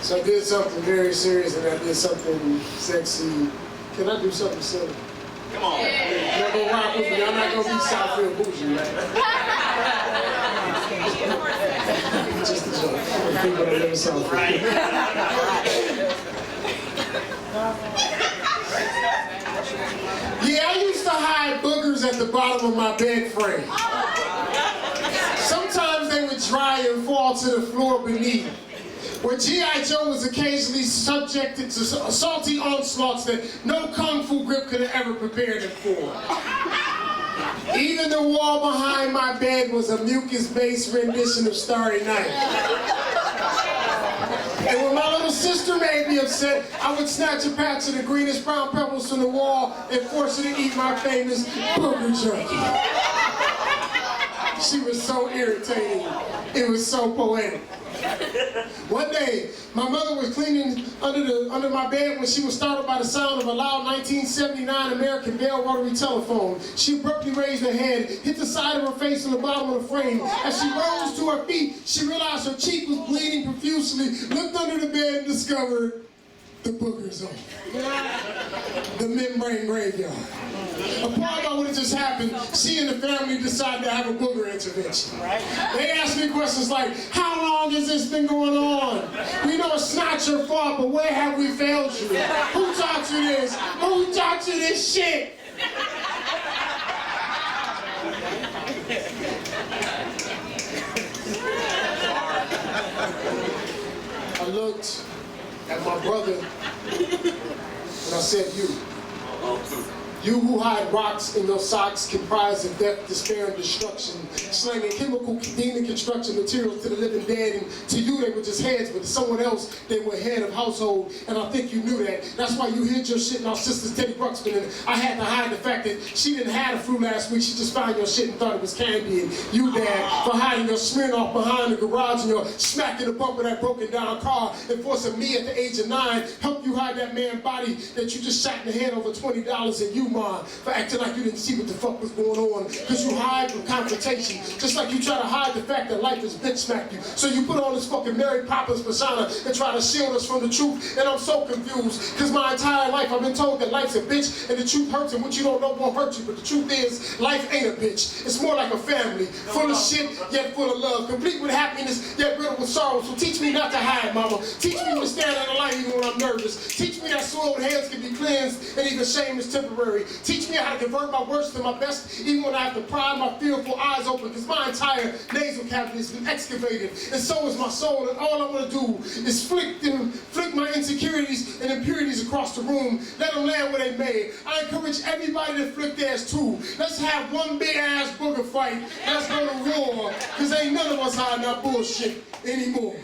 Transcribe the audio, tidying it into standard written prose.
So I did something very serious and I did something sexy. Can I do something silly? Come on. Y'all gonna rock with me. I'm not gonna be Southfield bougie, right? Just a joke. For people that live in Southfield. Yeah, I used to hide boogers at the bottom of my bed frame. Sometimes they would dry and fall to the floor beneath. Where G.I. Joe was occasionally subjected to salty onslaughts that no kung fu grip could have ever prepared him for. Even the wall behind my bed was a mucus-based rendition of Starry Night. And when my little sister made me upset, I would snatch a patch of the greenest brown pebbles from the wall and force her to eat my famous booger jerky. She was so irritating. It was so poetic. One day, my mother was cleaning under my bed when she was startled by the sound of a loud 1979 American Bell rotary telephone. She abruptly raised her head, hit the side of her face on the bottom of the frame. As she rose to her feet, she realized her cheek was bleeding profusely, looked under the bed and discovered the booger zone. The membrane graveyard. Appalled by what had just happened, she and the family decided to have a booger intervention. They asked me questions like, how long has this been going on? We know it's not your fault, but where have we failed you? Who taught you this? Who taught you this shit? I looked at my brother and I said, you who hide rocks in your socks, comprised of death, despair, and destruction, slinging chemical demon construction materials to the living dead, and to you they were just heads, but to someone else they were head of household, and I think you knew that. That's why you hid your shit in our sister's Teddy Ruxpin, and I had to hide the fact that she didn't have the flu last week, she just found your shit and thought it was candy, and you, Dad, for hiding your Smirnoff behind the garage, and your smacking the bump of that broken down car, and forcing me at the age of 9, help you hide that man's body that you just shot in the head over $20, and you, Mom, for acting like you didn't see what the fuck was going on, because you hide from confrontation, just like you try to hide the fact that life has bitch smacked you. So you put on this fucking Mary Poppins persona and try to shield us from the truth, and I'm so confused, because my entire life I've been told that life's a bitch, and the truth hurts, and what you don't know won't hurt you, but the truth is, life ain't a bitch. It's more like a family, full of shit, yet full of love, complete with happiness, yet riddled with sorrow. So teach me not to hide, Mama. Teach me to stand in the light even when I'm nervous. Teach me that soiled hands can be cleansed, and even shame is temporary. Teach me how to convert my worst to my best, even when I have to pry my fearful eyes open, because my entire nasal cavity has been excavated, and so is my soul, and all I want to do is flick my insecurities and impurities across the room, let them land where they may. I encourage everybody to flick theirs too. Let's have one big ass booger fight. Let's go to war, because ain't none of us hiding our bullshit anymore.